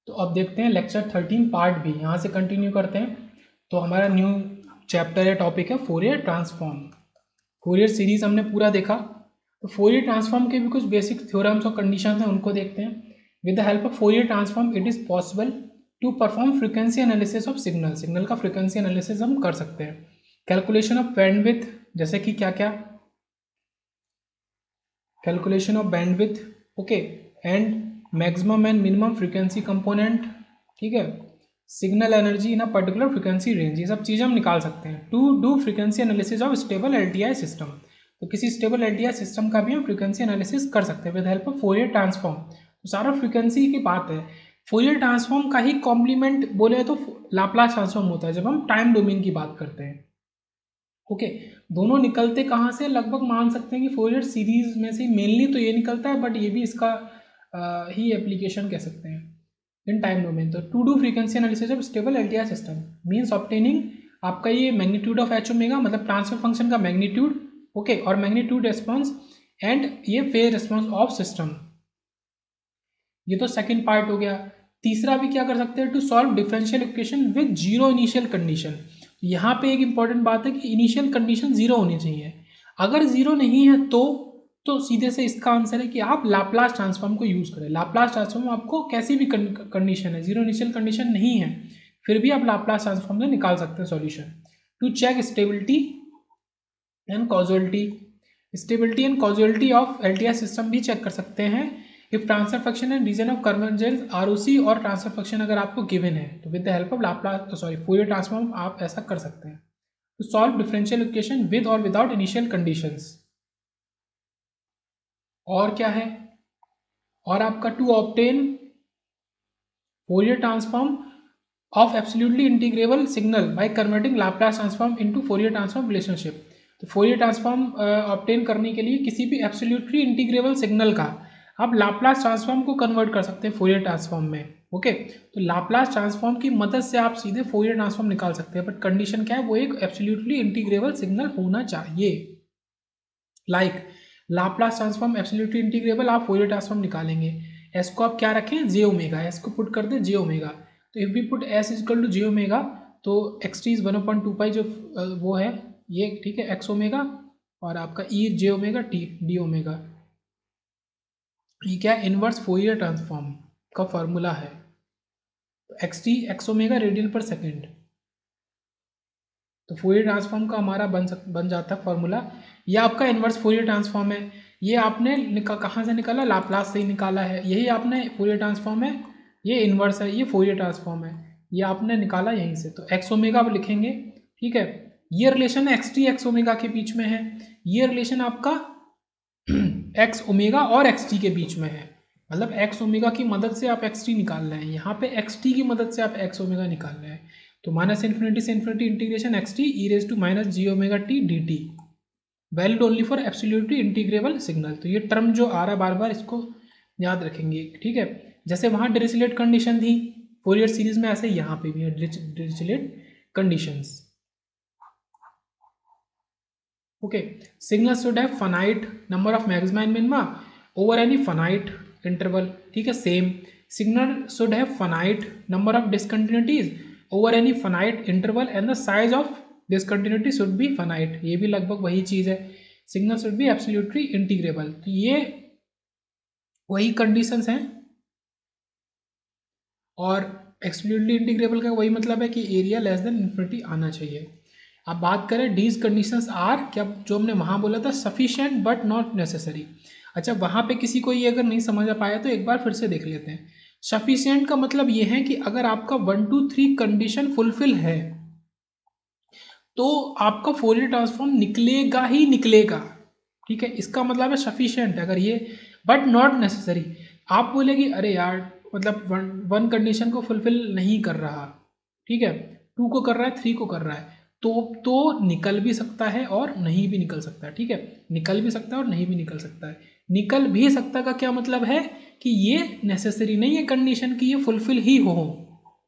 तो अब देखते हैं लेक्चर 13 पार्ट भी, यहाँ से कंटिन्यू करते हैं। तो हमारा न्यू चैप्टर या टॉपिक है फोरियर ट्रांसफॉर्म। फोरियर सीरीज हमने पूरा देखा, तो फोरियर ट्रांसफॉर्म के भी कुछ बेसिक थ्योरम्स और कंडीशंस हैं, उनको देखते हैं। With the help of Fourier transform it is possible to perform frequency analysis of signal. Signal का फ्रीक्वेंसी एनालिसिस हम कर सकते हैं। कैलकुलेशन ऑफ बैंडविड्थ, जैसे कि क्या क्या, calculation of bandwidth, okay, and maximum and minimum frequency component, ठीक है, signal energy in a particular frequency range, ये सब चीज़ें हम निकाल सकते हैं to do frequency analysis of stable LTI system. तो किसी स्टेबल एलटीआई सिस्टम का भी हम फ्रीक्वेंसी एनालिसिस कर सकते हैं with help of Fourier transform. तो सारा फ्रीक्वेंसी की बात है। फोरियर ट्रांसफॉर्म का ही कॉम्प्लीमेंट बोले तो लाप्लास ट्रांसफॉर्म होता है जब हम टाइम डोमेन की बात करते हैं। ओके, दोनों निकलते कहाँ से, लगभग मान सकते हैं कि फोरियर सीरीज में से मेनली तो ये निकलता है, बट ये भी इसका ही एप्लीकेशन कह सकते हैं इन टाइम डोमेन। तो to do frequency analysis of stable LTI system means obtaining आपका ये मैग्नीट्यूड ऑफ एच ओमेगा, मतलब ट्रांसफर फंक्शन का मैग्नीट्यूड, ओके, और मैग्नीट्यूड रेस्पॉन्स एंड ये फेज रेस्पॉन्स ऑफ सिस्टम। ये तो सेकंड पार्ट हो गया। तीसरा भी क्या कर सकते हैं, to solve differential equation with zero initial condition. यहाँ पे एक इंपॉर्टेंट बात है कि इनिशियल कंडीशन जीरो होनी चाहिए। अगर जीरो नहीं है तो सीधे से इसका आंसर है कि आप लाप्लास ट्रांसफॉर्म को यूज़ करें। लाप्लास ट्रांसफॉर्म आपको कैसी भी कंडीशन है, जीरो इनिशियल कंडीशन नहीं है, फिर भी आप लाप्लास ट्रांसफॉर्म से निकाल सकते हैं solution. To check stability and causality, stability and causality of LTI system भी चेक कर सकते हैं। If transfer function and region of convergence ROC और ट्रांसफर फंक्शन अगर आपको गिवन है तो with the help of Laplace Fourier transform आप ऐसा कर सकते हैं। To solve differential equation with और विदाउट इनिशियल कंडीशंस। और क्या है, और आपका to obtain Fourier transform of absolutely integrable signal by converting Laplace transform into Fourier transform relationship. तो फोरियर ट्रांसफॉर्म ऑब्टेन करने के लिए किसी भी एब्सोल्युटली इंटीग्रेबल सिग्नल का आप लाप्लास ट्रांसफॉर्म को कन्वर्ट कर सकते हैं फोरियर ट्रांसफॉर्म में। ओके, तो लाप्लास ट्रांसफॉर्म की मदद से आप सीधे फोरियर ट्रांसफॉर्म निकाल सकते हैं, बट कंडीशन क्या है, वो एक एब्सोल्युटली इंटीग्रेबल सिग्नल होना चाहिए। Like Laplace transform absolutely integrable, आप फोरियर ट्रांसफॉर्म निकालेंगे, एस को आप क्या रखें, जे ओमेगा, एस को पुट कर दें जे ओमेगा। तो if we put S equal to J omega, तो एक्स टी इज 1/2 जो वो है ये, ठीक है, एक्स ओमेगा, और आपका ई जे ओमेगा टी डी ओमेगा। ये क्या है, इनवर्स फोरियर ट्रांसफॉर्म का फॉर्मूला है। तो X T x omega radian पर सेकेंड। तो फोरियर ट्रांसफॉर्म का हमारा बन जाता है फॉर्मूला। ये आपका इनवर्स फोरियर ट्रांसफॉर्म है। ये आपने कहाँ से निकाला, लाप्लास से ही निकाला है। यही आपने फोरियर ट्रांसफॉर्म है, ये इनवर्स है, ये फोरियर ट्रांसफॉर्म है, ये आपने निकाला यहीं से। तो एक्स ओमेगा आप लिखेंगे, ठीक है। ये relation x T x omega के बीच में है। ये रिलेशन आपका एक्स ओमेगा और एक्स टी के बीच में है, मतलब एक्स ओमेगा की मदद से आप एक्स टी निकाल रहे हैं, यहाँ पे एक्स टी की मदद से आप एक्स ओमेगा निकाल रहे हैं। तो माइनस इन्फिनिटी से infinity integration X T E raise to minus G omega T D T, valid only for absolutely integrable signal. तो ये टर्म जो आ रहा है बार बार, इसको याद रखेंगे, ठीक है। जैसे वहाँ डिरिचलेट कंडीशन थी फोरियर सीरीज में, ऐसे यहाँ पे भी है Dirichlet conditions. Okay, signal should have finite number of maxima and minima over any finite interval, ठीक है। Same, signal should have finite number of discontinuities over any finite interval and the size of discontinuity should be finite. ये भी लगभग वही चीज़ है, signal should be absolutely integrable. तो ये वही कंडीशंस हैं, और एब्सोल्युटली इंटीग्रेबल का वही मतलब है कि एरिया लेस देन इन्फिनिटी आना चाहिए। अब बात करें डीज कंडीशंस आर क्या, जो हमने वहाँ बोला था सफिशिएंट बट नॉट नेसेसरी। अच्छा, वहाँ पे किसी को ये अगर नहीं समझ आ पाया तो एक बार फिर से देख लेते हैं। सफिशिएंट का मतलब ये है कि अगर आपका 1 2 3 कंडीशन फुलफिल है तो आपका फोरियर ट्रांसफॉर्म निकलेगा ही निकलेगा, ठीक है। इसका मतलब है सफिशिएंट अगर ये, बट नॉट नेसेसरी। आप बोलेगी अरे यार, मतलब वन कंडीशन को फुलफिल नहीं कर रहा, ठीक है, 2 को कर रहा है, 3 को कर रहा है, तो निकल भी सकता है और नहीं भी निकल सकता है, ठीक है। निकल भी सकता है और नहीं भी निकल सकता है। निकल भी सकता का क्या मतलब है कि ये नेसेसरी नहीं है कंडीशन की ये फुलफिल ही हो,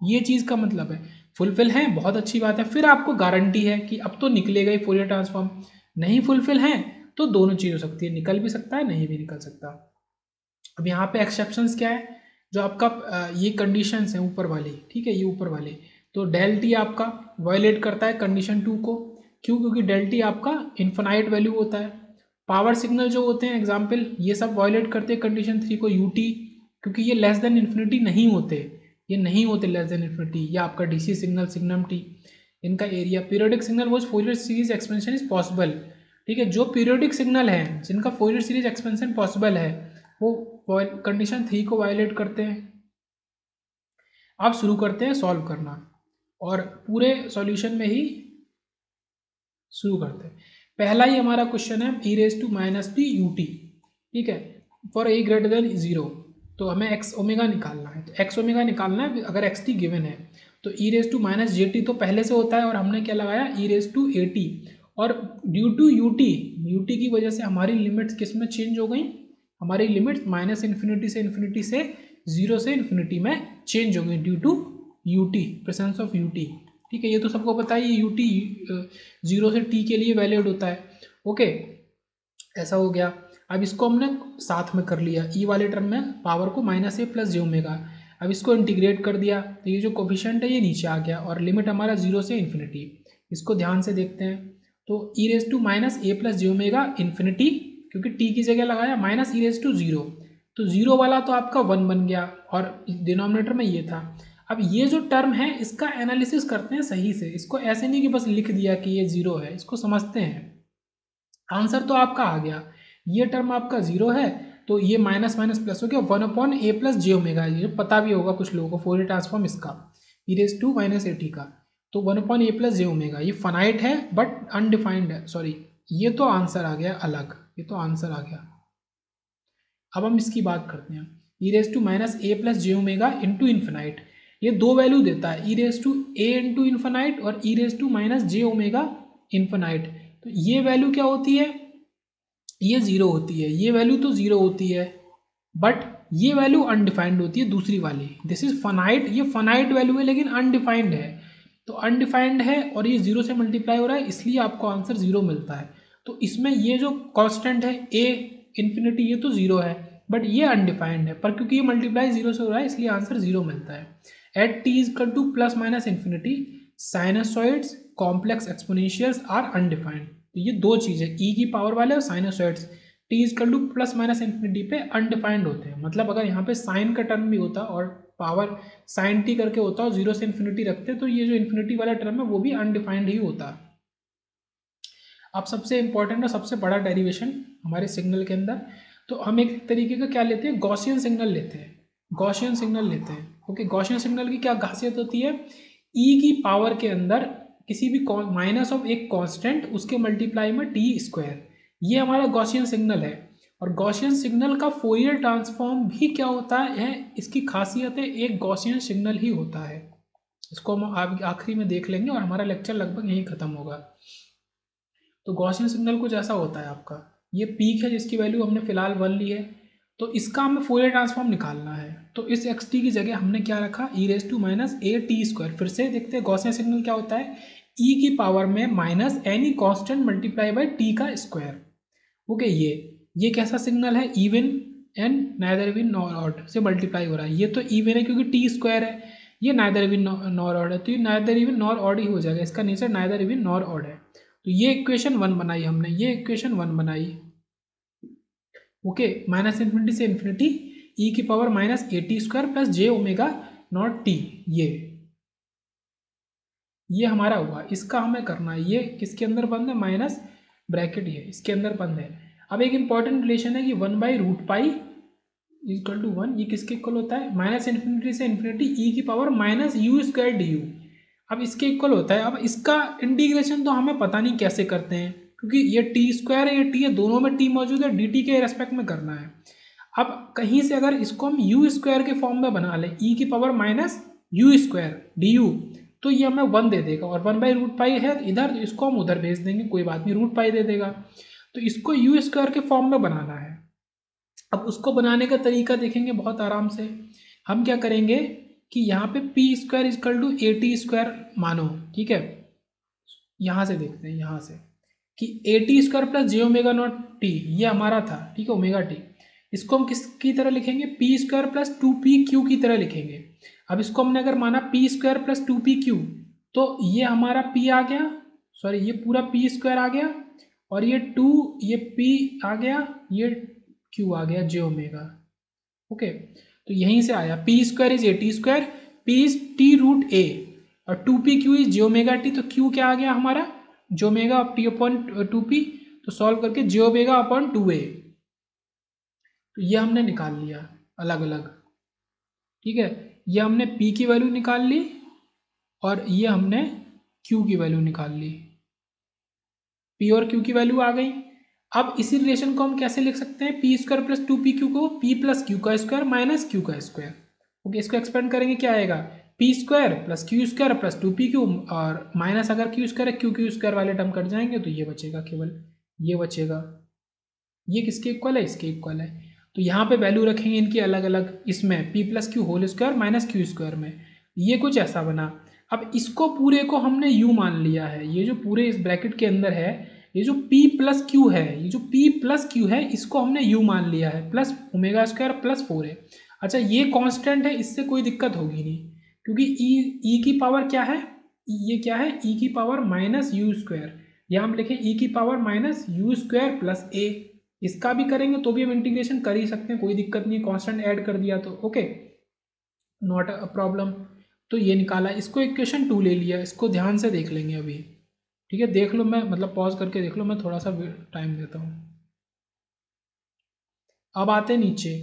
ये चीज़ का मतलब है। फुलफिल है, बहुत अच्छी बात है, फिर आपको गारंटी है कि अब तो निकलेगा ही फोरियर ट्रांसफॉर्म। नहीं फुलफिल है तो दोनों चीज़ हो सकती है, निकल भी सकता है, नहीं भी निकल सकता। अब यहाँ पे एक्सेप्शंस क्या है, जो आपका ये कंडीशंस हैं ऊपर वाली, ठीक है, ये ऊपर वाले, तो डेल टी आपका वायलेट करता है कंडीशन 2 को। क्यों? क्योंकि डेल टी आपका इन्फिनाइट वैल्यू होता है। पावर सिग्नल जो होते हैं एग्जाम्पल, ये सब वायलेट करते हैं कंडीशन 3 को, यू टी, क्योंकि ये लेस देन इन्फिनिटी नहीं होते, ये नहीं होते लेस देन इन्फिनिटी। ये आपका डीसी सिग्नल सिग्नम टी, इनका एरिया। पीरियोडिक सिग्नल वो Fourier series expansion is possible, ठीक है, जो पीरियोडिक सिग्नल है जिनका फोरियर सीरीज एक्सपेंशन पॉसिबल है वो कंडीशन 3 को वायलेट करते हैं। अब शुरू करते हैं सॉल्व करना, और पूरे सॉल्यूशन में ही शुरू करते हैं। पहला ही हमारा क्वेश्चन है e raise to minus t u T, ठीक है, फॉर ए ग्रेटर देन 0। तो हमें एक्स ओमेगा निकालना है, तो एक्स ओमेगा निकालना है अगर एक्स टी गिवन है। तो e raise to minus j t तो पहले से होता है, और हमने क्या लगाया e raise to A t, और ड्यू टू यू टी की वजह से हमारी लिमिट्स किस में चेंज हो गई, हमारी लिमिट्स माइनस इन्फिनिटी से 0 से इन्फिनिटी में चेंज हो गई due to you T, presence of U T, ठीक है। ये तो सबको पता है, ये यू टी 0 से टी के लिए वैलिड होता है, ओके, ऐसा हो गया। अब इसको हमने साथ में कर लिया, ई वाले टर्म में पावर को minus a plus j omega. अब इसको इंटीग्रेट कर दिया, तो ये जो कोफिशिएंट है ये नीचे आ गया, और लिमिट हमारा 0 से इन्फिनिटी। इसको ध्यान से देखते हैं, तो e raise to minus a plus j omega infinity, क्योंकि टी की जगह लगाया माइनस ई रेज टू 0, तो 0 वाला तो आपका 1 बन गया, और डिनोमिनेटर में ये था। अब ये जो टर्म है इसका एनालिसिस करते हैं सही से, इसको ऐसे नहीं कि बस लिख दिया कि ये 0 है, इसको समझते हैं। आंसर तो आपका आ गया, ये टर्म आपका 0 है, तो ये माइनस माइनस प्लस हो गया 1/a प्लस जे ओमेगा। ये पता भी होगा कुछ लोगों को फोरियर ट्रांसफॉर्म इसका, e raise to minus a t का, तो 1/a प्लस जे ओमेगा। ये फाइनाइट है बट अनडिफाइंड है, सॉरी, ये तो आंसर आ गया अलग, ये तो आंसर आ गया। अब हम इसकी बात करते हैं, e raise to minus a plus j omega into infinite, ये दो वैल्यू देता है, e raise to a into infinite और e raise to minus j omega infinite. तो ये वैल्यू क्या होती है, ये 0 होती है, ये वैल्यू तो 0 होती है, बट ये वैल्यू अनडिफाइंड होती है दूसरी वाली। दिस इज फनाइट, ये फनाइट वैल्यू है लेकिन अनडिफाइंड है, तो अनडिफाइंड है और ये 0 से मल्टीप्लाई हो रहा है, इसलिए आपको आंसर 0 मिलता है। तो इसमें ये जो कांस्टेंट है ए इन्फिनिटी, ये तो 0 है, बट ये अनडिफाइंड है, पर क्योंकि ये मल्टीप्लाई 0 से हो रहा है इसलिए आंसर 0 मिलता है। At t is equal to plus minus infinity sinusoids complex exponentials are undefined. तो ये दो चीज़ें, ई की पावर वाले और sinusoids t is equal to plus minus infinity पे अनडिफाइंड होते हैं। मतलब अगर यहाँ पे साइन का टर्म भी होता और पावर साइन टी करके होता और 0 से इन्फिनिटी रखते, तो ये जो इन्फिनिटी वाला टर्म है वो भी अनडिफाइंड ही होता। अब सबसे इंपॉर्टेंट और सबसे बड़ा डेरिवेशन हमारे सिग्नल के अंदर, तो हम एक तरीके का क्या लेते हैं, गॉसियन सिग्नल लेते हैं, गॉसियन सिग्नल लेते हैं, ओके। गॉसियन सिग्नल की क्या खासियत होती है, ई की पावर के अंदर किसी भी माइनस ऑफ एक कांस्टेंट उसके मल्टीप्लाई में टी स्क्वायर, ये हमारा गॉसियन सिग्नल है। और गॉसियन सिग्नल का फोरियर ट्रांसफॉर्म भी क्या होता है, इसकी खासियत है एक गॉसियन सिग्नल ही होता है। इसको हम आखिरी में देख लेंगे और हमारा लेक्चर लगभग यहीं खत्म होगा। तो गॉसियन सिग्नल कुछ ऐसा होता है आपका, ये पीक है जिसकी वैल्यू हमने फिलहाल 1 ली है, तो इसका हमें फोरियर ट्रांसफॉर्म निकालना है। तो इस एक्स टी की जगह हमने क्या रखा, e raise to minus a T square. फिर से देखते हैं गॉसियन सिग्नल क्या होता है, ई की पावर में minus any constant multiply by T का स्क्वायर, ओके। ये कैसा सिग्नल है, even and neither even nor odd से मल्टीप्लाई हो रहा है। ये तो इवन है क्योंकि टी स्क्वायर है, ये नाइदर इवन नॉर ऑड है, तो ये नाइदर इवन नॉर ऑड ही हो जाएगा, इसका nature neither even nor odd है। तो ये इक्वेशन 1 बनाई हमने, ये इक्वेशन 1 बनाई, ओके। माइनस इन्फिनिटी से इन्फिनिटी ई की power minus a T square plus j omega naught T, ये हमारा हुआ। इसका हमें करना है, ये किसके अंदर बंद है, माइनस ब्रैकेट ये इसके अंदर बंद है। अब एक इंपॉर्टेंट रिलेशन है कि 1/√पाई इक्वल टू 1, ये किसके इक्वल होता है, माइनस इन्फिनिटी से इन्फिनिटी ई की power minus U square D you. अब इसके इक्वल होता है। अब इसका इंटीग्रेशन तो हमें पता नहीं कैसे करते हैं, क्योंकि ये टी स्क्वायर है, ये टी है, दोनों में टी मौजूद है, डी टी के रेस्पेक्ट में करना है। अब कहीं से अगर इसको हम यू स्क्वायर के फॉर्म में बना लें, ई की power minus U square D u, तो ये हमें 1 दे देगा, और 1/√पाई है इधर, तो इसको हम उधर भेज देंगे, कोई बात नहीं, √पाई दे देगा। तो इसको यू स्क्वायर के फॉर्म में बनाना है। अब उसको बनाने का तरीका देखेंगे बहुत आराम से। हम क्या करेंगे कि यहाँ पे P square equal to A T square मानो, ठीक है। यहाँ से देखते हैं, यहाँ से कि A T square plus j omega naught T, ये हमारा था, ठीक है, ओमेगा टी। इसको हम किसकी तरह लिखेंगे, पी स्क्वायर प्लस 2pq की तरह लिखेंगे। अब इसको हमने अगर माना पी स्क्वायर प्लस 2pq, तो ये हमारा p आ गया, सॉरी ये पूरा पी स्क्वायर आ गया, और ये 2, ये p आ गया, ये q आ गया j ओमेगा। ओके, तो यहीं से आया p square is a T square, p is t root a, और 2pq is j omega t. तो q क्या आ गया हमारा, j omega T upon 2p। तो सॉल्व करके j ओमेगा अपॉन 2a, तो ये हमने निकाल लिया अलग अलग। ठीक है, ये हमने p की वैल्यू निकाल ली और ये हमने q की वैल्यू निकाल ली। p और q की वैल्यू आ गई। अब इसी रिलेशन को हम कैसे लिख सकते हैं, पी स्क्वायर प्लस 2pq को p प्लस क्यू का स्क्वायर माइनस q का स्क्वायर। ओके, इसको एक्सपेंड करेंगे क्या आएगा, P square plus Q square plus 2pq, और माइनस अगर क्यू स्क्वायर है क्यू स्क्वायर वाले टर्म कट जाएंगे, तो ये बचेगा, केवल ये बचेगा। ये किसके इक्वल है, इसके इक्वल है। तो यहाँ पे वैल्यू रखेंगे इनकी अलग अलग, इसमें p plus Q whole square minus Q square में, ये कुछ ऐसा बना। अब इसको पूरे को हमने u मान लिया है, ये जो पूरे इस ब्रैकेट के अंदर है, ये जो p प्लस क्यू है, ये जो p प्लस क्यू है, इसको हमने u मान लिया है, प्लस ओमेगा स्क्वायर प्लस 4 है। अच्छा, ये कांस्टेंट है, इससे कोई दिक्कत होगी नहीं, क्योंकि e की पावर क्या है, ये क्या है, e की पावर माइनस यू स्क्वायर, या हम लिखें e की power minus U square plus a। इसका भी करेंगे तो भी हम इंटीग्रेशन कर ही सकते हैं, कोई दिक्कत नहीं, कांस्टेंट ऐड कर दिया तो ओके, नॉट अ प्रॉब्लम। तो ये निकाला, इसको इक्वेशन 2 ले लिया, इसको ध्यान से देख लेंगे अभी। ठीक है, देख लो, मैं मतलब पॉज करके देख लो, मैं थोड़ा सा टाइम देता हूँ। अब आते नीचे,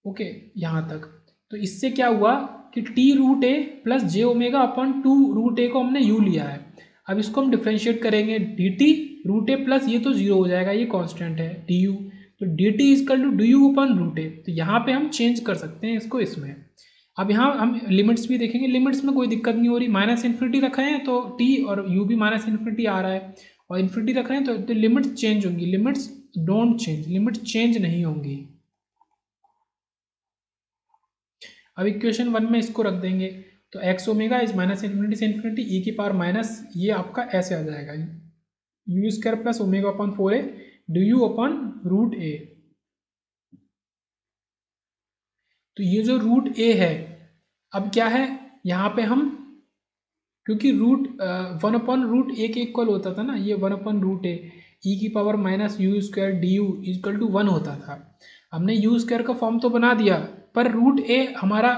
ओके यहाँ तक। तो इससे क्या हुआ कि T root a plus j omega upon 2 root ए को हमने यू लिया है। अब इसको हम डिफ्रेंशिएट करेंगे, d t root a plus ये तो जीरो हो जाएगा, ये कांस्टेंट है डी यू, तो d t is equal to d u upon root a. तो यहाँ पे हम चेंज कर सकते हैं इसको इसमें। अब यहाँ हम लिमिट्स भी देखेंगे, लिमिट्स में कोई दिक्कत नहीं हो रही, माइनस इन्फिनिटी रखे हैं तो टी और यू भी माइनस इन्फिनिटी आ रहा है, और इन्फिनिटी रख रहे हैं तो लिमिट्स चेंज होंगी, limits don't change, limits change नहीं होंगी। अब इक्वेशन 1 में इसको रख देंगे, तो x omega is minus infinity से इन्फिनिटी ई की पावर माइनस, ये आपका ऐसे आ जाएगा, u square plus omega upon 4a d u upon root a. तो ये जो रूट ए है, अब क्या है यहाँ पे हम, क्योंकि रूट 1 अपॉन रूट ए के इक्वल होता था ना, ये 1 अपॉन रूट ए ई की power minus U square D U equal to 1 होता था। हमने यू स्क्वायर का फॉर्म तो बना दिया, पर रूट ए हमारा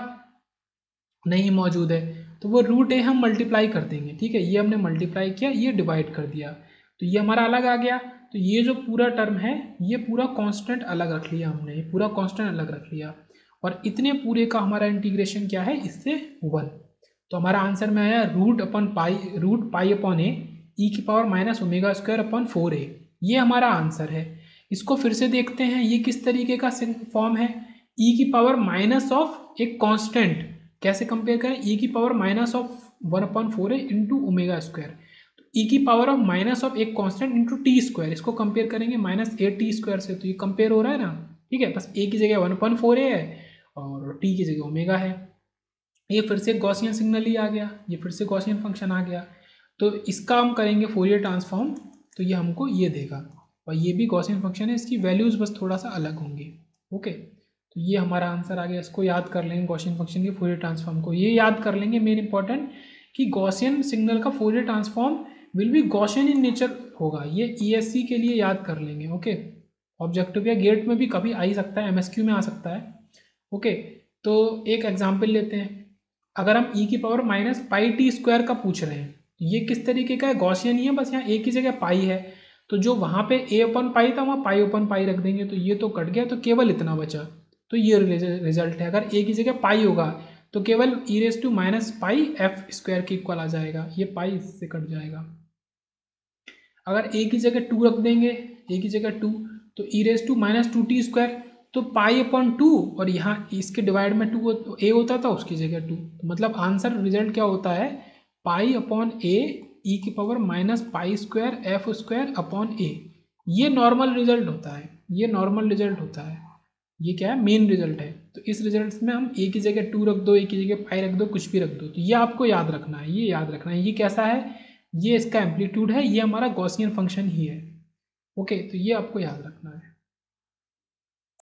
नहीं मौजूद है, तो वो रूट ए हम मल्टीप्लाई कर देंगे। ठीक है, ये हमने मल्टीप्लाई किया, ये डिवाइड कर दिया, तो ये हमारा अलग आ गया। तो ये जो पूरा टर्म है, ये पूरा कांस्टेंट अलग रख लिया हमने, ये पूरा कांस्टेंट अलग रख लिया, और इतने पूरे का हमारा इंटीग्रेशन क्या है, इससे 1। तो हमारा आंसर में आया रूट पाई अपॉन ए ई की power minus omega square upon 4a। ये हमारा आंसर है। इसको फिर से देखते हैं, ये किस तरीके का फॉर्म है, ई की पावर माइनस ऑफ एक कांस्टेंट, कैसे कंपेयर करें, ई की power minus of 1/4a into omega square, तो ई की पावर ऑफ माइनस ऑफ एक कांस्टेंट इंटू टी स्क्वायर, इसको कंपेयर करेंगे माइनस ए टी स्क्वायर से, तो ये कंपेयर हो रहा है ना। ठीक है, बस ए की जगह 1/4a है और टी की जगह ओमेगा है। ये फिर से गॉसियन सिग्नल ही आ गया, ये फिर से गॉसियन फंक्शन आ गया। तो इसका हम करेंगे फोरियर ट्रांसफॉर्म, तो ये हमको ये देगा, और ये भी गॉसियन फंक्शन है, इसकी वैल्यूज़ बस थोड़ा सा अलग होंगी। ओके, तो ये हमारा आंसर आ गया। इसको याद कर लेंगे, गॉसियन फंक्शन के फोरियर ट्रांसफॉर्म को ये याद कर लेंगे, मेन इंपॉर्टेंट कि गॉसियन सिग्नल का Fourier transform will be Gaussian in nature होगा, ये ईएससी के लिए याद कर लेंगे। ओके, ऑब्जेक्टिव या गेट में भी कभी आ ही सकता है, एमएसक्यू में आ सकता है। ओके, तो एक एग्जाम्पल लेते हैं, अगर हम ई की power minus pi T square का पूछ रहे हैं, ये किस तरीके का है, गॉसियन ही है, बस यहाँ ए की जगह पाई है, तो जो वहाँ पे ए ओपन पाई था वहाँ पाई ओपन पाई रख देंगे, तो ये तो कट गया, तो केवल इतना बचा, तो ये रिजल्ट है। अगर ए की जगह पाई होगा तो केवल e raise to minus pi f square के इक्वल आ जाएगा, ये पाई इससे कट जाएगा। अगर ए की जगह 2 रख देंगे, ए की जगह 2, तो e raise to minus 2t square, तो पाई अपॉन 2, और यहाँ इसके डिवाइड में 2 ए होता था, उसकी जगह 2, तो मतलब आंसर रिजल्ट क्या होता है, पाई अपॉन ए ई की power minus pi square f square upon a. ये नॉर्मल रिजल्ट होता है, ये नॉर्मल रिजल्ट होता है, ये क्या है, मेन रिजल्ट है। तो इस रिजल्ट में हम ए की जगह 2 रख दो, ए की जगह पाई रख दो, कुछ भी रख दो, तो ये आपको याद रखना है, ये याद रखना है। ये कैसा है, ये इसका एम्पलीट्यूड है, ये हमारा गॉसियन फंक्शन ही है। ओके, तो ये आपको याद रखना है।